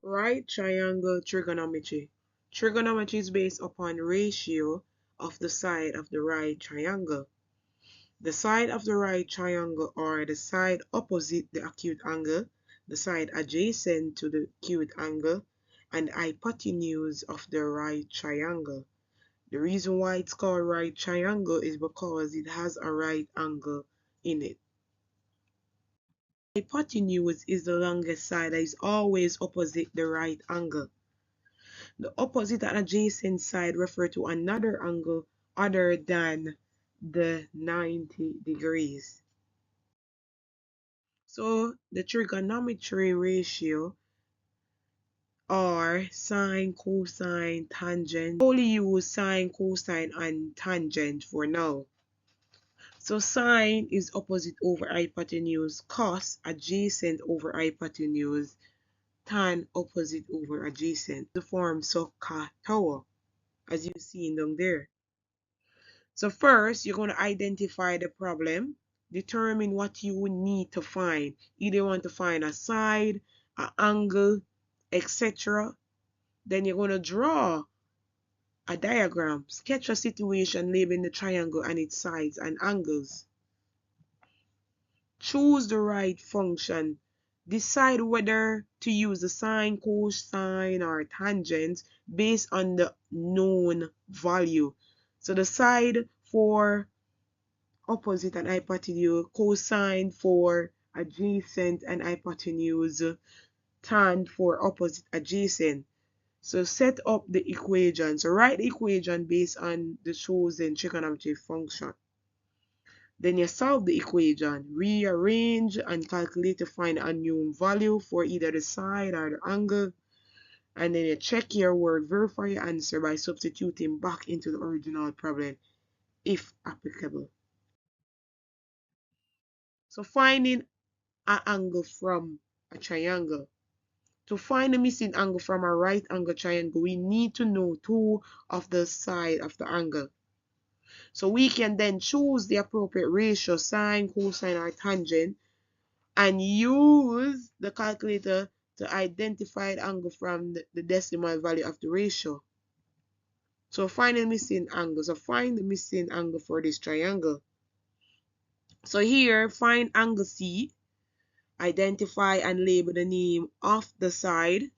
Right triangle trigonometry. Trigonometry is based upon ratio of the side of the right triangle. The side of the right triangle are the side opposite the acute angle, the side adjacent to the acute angle, and hypotenuse of the right triangle. The reason why it's called right triangle is because it has a right angle in it. Hypotenuse is the longest side that is always opposite the right angle. The opposite and adjacent side refer to another angle other than the 90 degrees. So the trigonometry ratio are sine, cosine, tangent. Only use sine, cosine, and tangent for now. So sine is opposite over hypotenuse, cos adjacent over hypotenuse, tan opposite over adjacent. The form SOHCAHTOA, as you see down there. So first, you're going to identify the problem, determine what you would need to find. Either you want to find a side, an angle, etc. Then you're going to draw a diagram, sketch a situation labeling the triangle and its sides and angles. Choose the right function. Decide whether to use the sine, cosine, or tangent based on the known value. So the side for opposite and hypotenuse, cosine for adjacent and hypotenuse, tan for opposite adjacent. So set up the equation. So write the equation based on the chosen trigonometry function. Then you solve the equation, rearrange and calculate to find a unknown value for either the side or the angle. And then you check your work, verify your answer by substituting back into the original problem, if applicable. So finding an angle from a triangle. To find the missing angle from a right angle triangle, we need to know two of the sides of the angle. So we can then choose the appropriate ratio, sine, cosine, or tangent, and use the calculator to identify the angle from the decimal value of the ratio. So find the missing angle. So find the missing angle for this triangle. So here, find angle C. Identify and label the name of the side,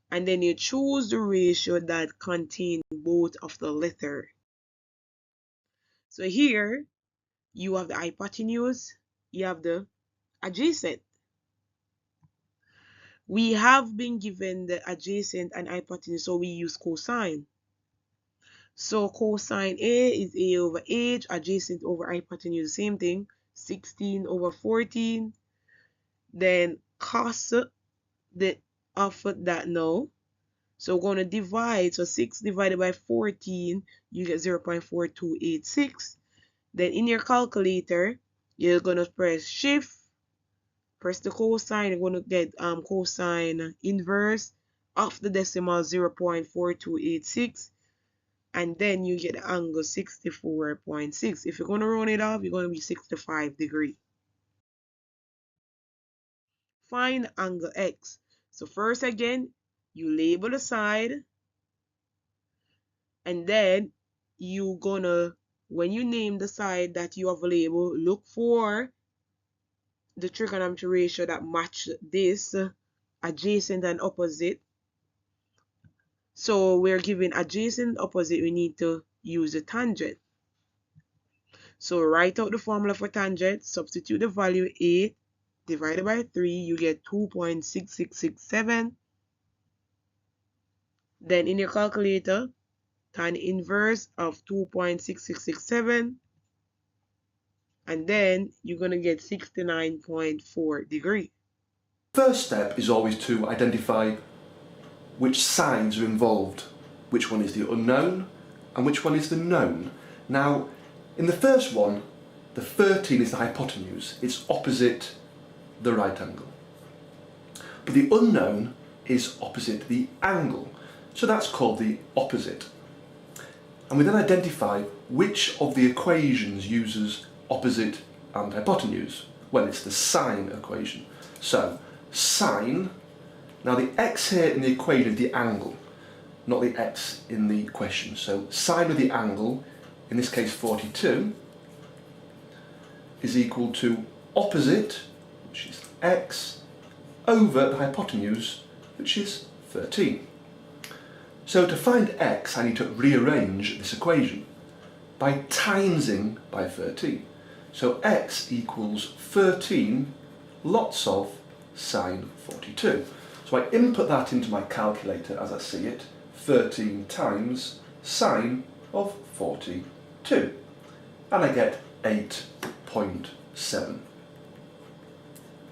and then you choose the ratio that contains both of the letters. So here you have the hypotenuse, you have the adjacent. We have been given the adjacent and hypotenuse, so we use cosine. So cosine A is A over H, adjacent over hypotenuse, same thing, 16 over 14. Then cos of that now. So we're going to divide. So 6 divided by 14, you get 0.4286. Then in your calculator, you're going to press shift, press the cosine. You're going to get cosine inverse of the decimal 0.4286. And then you get the angle 64.6. If you're going to round it off, you're going to be 65 degrees. Find angle X. So first again, you label the side, and then you gonna, when you name the side that you have labeled, look for the trigonometry ratio that match this adjacent and opposite. So we're given adjacent opposite, we need to use the tangent. So write out the formula for tangent, substitute the value 8 divided by 3, you get 2.6667. Then in your calculator, tan inverse of 2.6667, and then you're going to get 69.4 degrees. First step is always to identify which sides are involved, which one is the unknown and which one is the known. Now, in the first one, the 13 is the hypotenuse, it's opposite the right angle. But the unknown is opposite the angle, so that's called the opposite. And we then identify which of the equations uses opposite and hypotenuse. Well, it's the sine equation. So, sine, now the x here in the equation is the angle, not the x in the question. So, sine of the angle, in this case 42, is equal to opposite, which is x, over the hypotenuse, which is 13. So to find x, I need to rearrange this equation by timesing by 13. So x equals 13 lots of sine 42. So I input that into my calculator as I see it, 13 times sine of 42. And I get 8.7.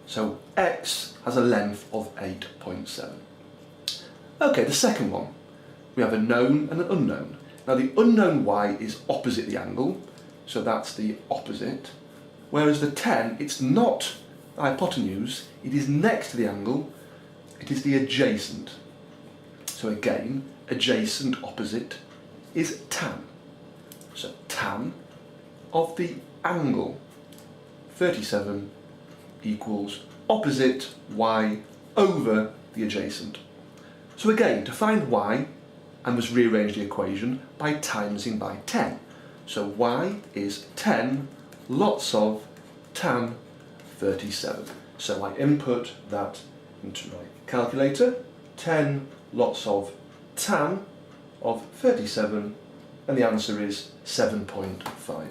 So x has a length of 8.7. Okay, the second one. We have a known and an unknown. Now the unknown y is opposite the angle, so that's the opposite. Whereas the 10, it's not the hypotenuse, it is next to the angle, it is the adjacent. So again, adjacent opposite is tan. So tan of the angle 37 equals opposite y over the adjacent. So again, to find y, I must rearrange the equation by timesing by 10. So y is 10 lots of tan 37. So I input that into my calculator, 10 lots of tan of 37, and the answer is 7.5.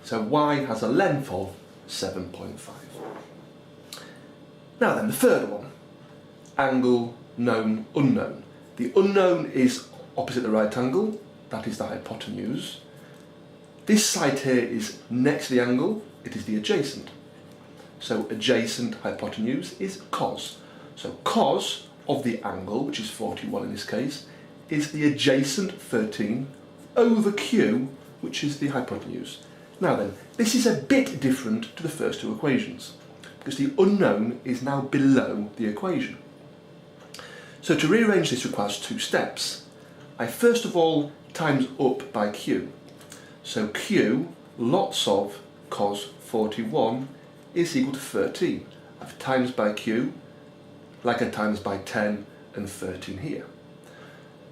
So y has a length of 7.5. Now then, the third one, angle known, unknown. The unknown is opposite the right angle, that is the hypotenuse. This side here is next to the angle, it is the adjacent. So adjacent hypotenuse is cos. So cos of the angle, which is 41 in this case, is the adjacent 13 over q, which is the hypotenuse. Now then, this is a bit different to the first two equations, because the unknown is now below the equation. So to rearrange this requires two steps. I first of all times up by q. So q lots of cos 41 is equal to 13. I've times by q, like I times by 10 and 13 here.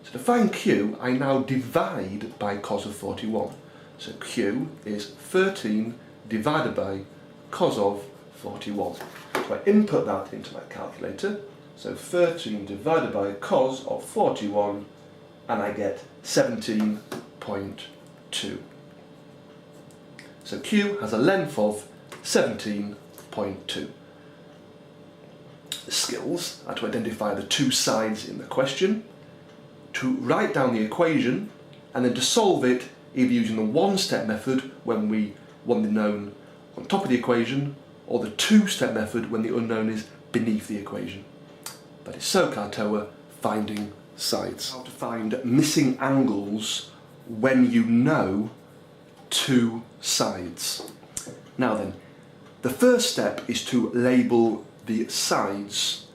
So to find q, I now divide by cos of 41. So q is 13 divided by cos of 41. So I input that into my calculator. So 13 divided by cos of 41, and I get 17.2. So q has a length of 17.2. The skills are to identify the two sides in the question, to write down the equation, and then to solve it either using the one-step method when we want the known on top of the equation, or the two-step method when the unknown is beneath the equation. That is SoCal TOA finding sides. How to find missing angles when you know two sides. Now then, the first step is to label the sides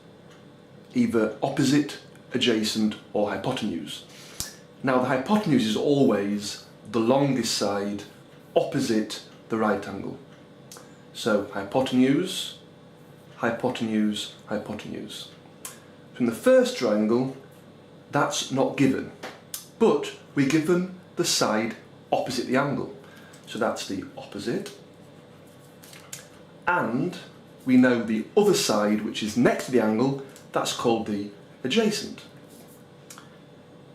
either opposite, adjacent or hypotenuse. Now the hypotenuse is always the longest side opposite the right angle. So hypotenuse, hypotenuse, hypotenuse. From the first triangle, that's not given, but we're given the side opposite the angle. So that's the opposite, and we know the other side, which is next to the angle, that's called the adjacent.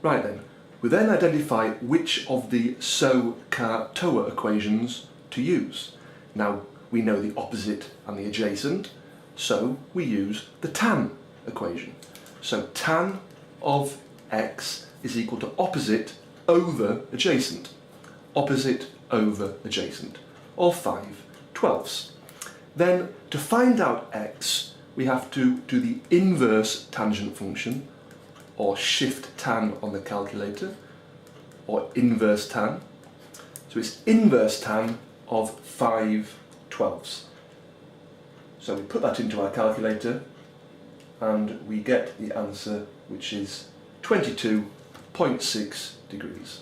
Right then, we then identify which of the SoCal TOA equations to use. Now, we know the opposite and the adjacent, so we use the tan equation. So tan of x is equal to opposite over adjacent. Opposite over adjacent, or 5/12. Then, to find out x, we have to do the inverse tangent function, or shift tan on the calculator, or inverse tan. So it's inverse tan of 5/12. So we put that into our calculator, and we get the answer, which is 22.6 degrees.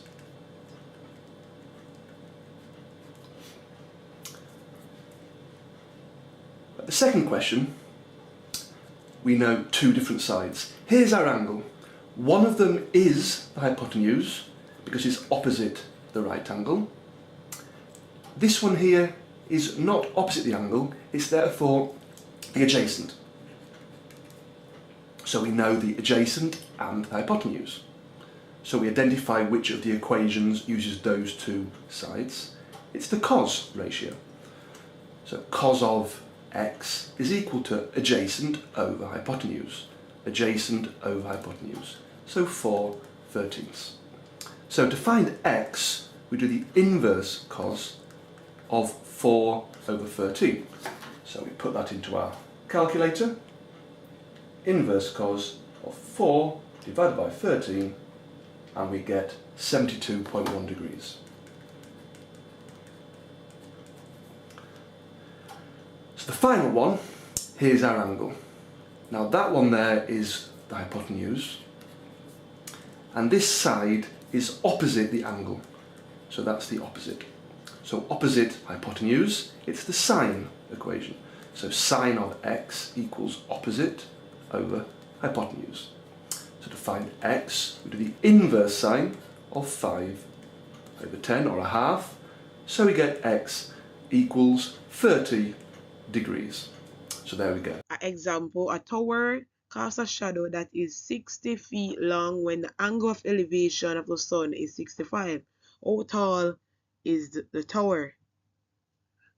The second question, we know two different sides. Here's our angle. One of them is the hypotenuse because it's opposite the right angle. This one here is not opposite the angle, it's therefore the adjacent. So we know the adjacent and the hypotenuse. So we identify which of the equations uses those two sides. It's the cos ratio. So cos of x is equal to adjacent over hypotenuse. Adjacent over hypotenuse. So 4/13. So to find x, we do the inverse cos of 4/13. So we put that into our calculator. Inverse cos of 4 divided by 13, and we get 72.1 degrees. So the final one, here's our angle. Now that one there is the hypotenuse, and this side is opposite the angle. So that's the opposite. So opposite hypotenuse, it's the sine equation. So sine of x equals opposite over hypotenuse. So to find x, we do the inverse sine of 5/10, or a half. So we get x equals 30 degrees. So there we go. An example, a tower casts a shadow that is 60 feet long when the angle of elevation of the sun is 65. How tall is the tower?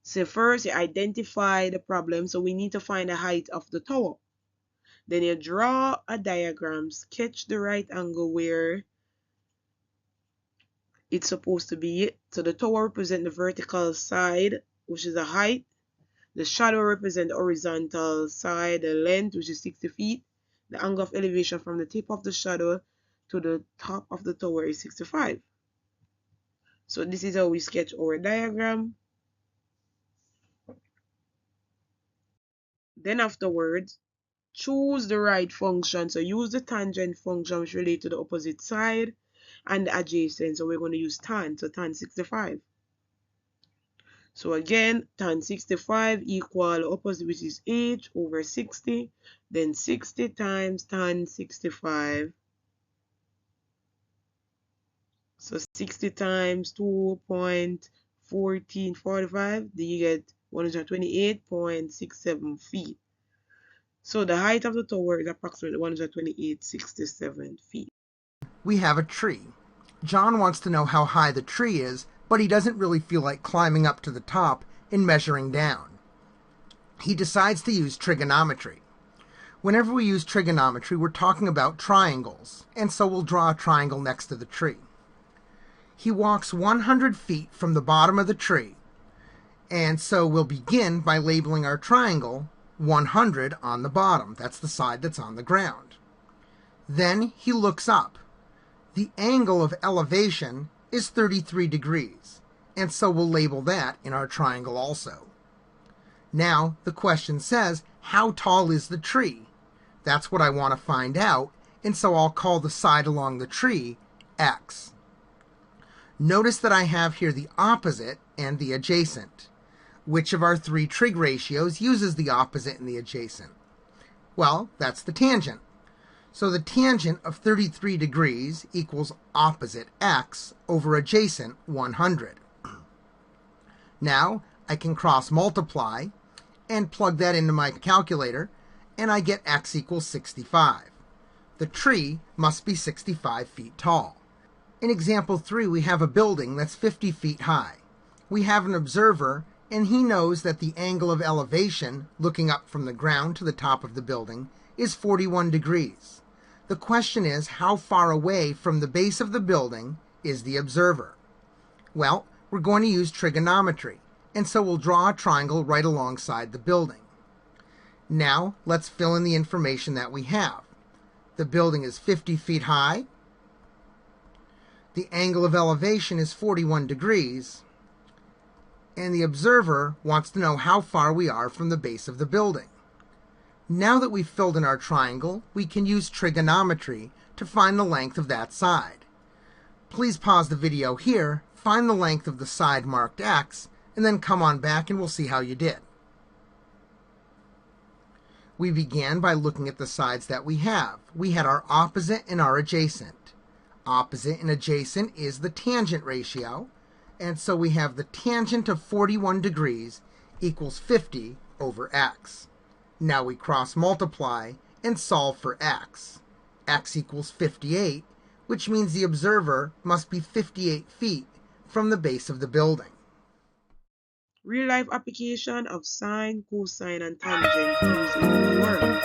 So first you identify the problem, so we need to find the height of the tower. Then you draw a diagram, sketch the right angle where it's supposed to be. So the tower represents the vertical side, which is the height. The shadow represents the horizontal side, the length, which is 60 feet. The angle of elevation from the tip of the shadow to the top of the tower is 65. So this is how we sketch our diagram. Then afterwards, choose the right function. So use the tangent function which relates to the opposite side and the adjacent. So we're going to use tan, so tan 65. So again, tan 65 equal opposite, which is h over 60. Then 60 times tan 65. So 60 times 2.1445, then you get 128.67 feet. So the height of the tower is approximately 128.67 feet. We have a tree. John wants to know how high the tree is, but he doesn't really feel like climbing up to the top and measuring down. He decides to use trigonometry. Whenever we use trigonometry, we're talking about triangles, and so we'll draw a triangle next to the tree. He walks 100 feet from the bottom of the tree, and so we'll begin by labeling our triangle 100 on the bottom. That's the side that's on the ground. Then he looks up. The angle of elevation is 33 degrees, and so we'll label that in our triangle also. Now the question says, how tall is the tree? That's what I want to find out, and so I'll call the side along the tree x. Notice that I have here the opposite and the adjacent. Which of our three trig ratios uses the opposite and the adjacent? Well, that's the tangent. So the tangent of 33 degrees equals opposite x over adjacent 100. Now I can cross multiply and plug that into my calculator, and I get x equals 65. The tree must be 65 feet tall. In example 3, we have a building that's 50 feet high. We have an observer, and he knows that the angle of elevation, looking up from the ground to the top of the building, is 41 degrees. The question is, how far away from the base of the building is the observer? Well, we're going to use trigonometry, and so we'll draw a triangle right alongside the building. Now, let's fill in the information that we have. The building is 50 feet high. The angle of elevation is 41 degrees. And the observer wants to know how far we are from the base of the building. Now that we've filled in our triangle, we can use trigonometry to find the length of that side. Please pause the video here, find the length of the side marked x, and then come on back and we'll see how you did. We began by looking at the sides that we have. We had our opposite and our adjacent. Opposite and adjacent is the tangent ratio, and so we have the tangent of 41 degrees equals 50 over x. Now we cross multiply and solve for x. X equals 58, which means the observer must be 58 feet from the base of the building. Real-life application of sine, cosine, and tangent using real world.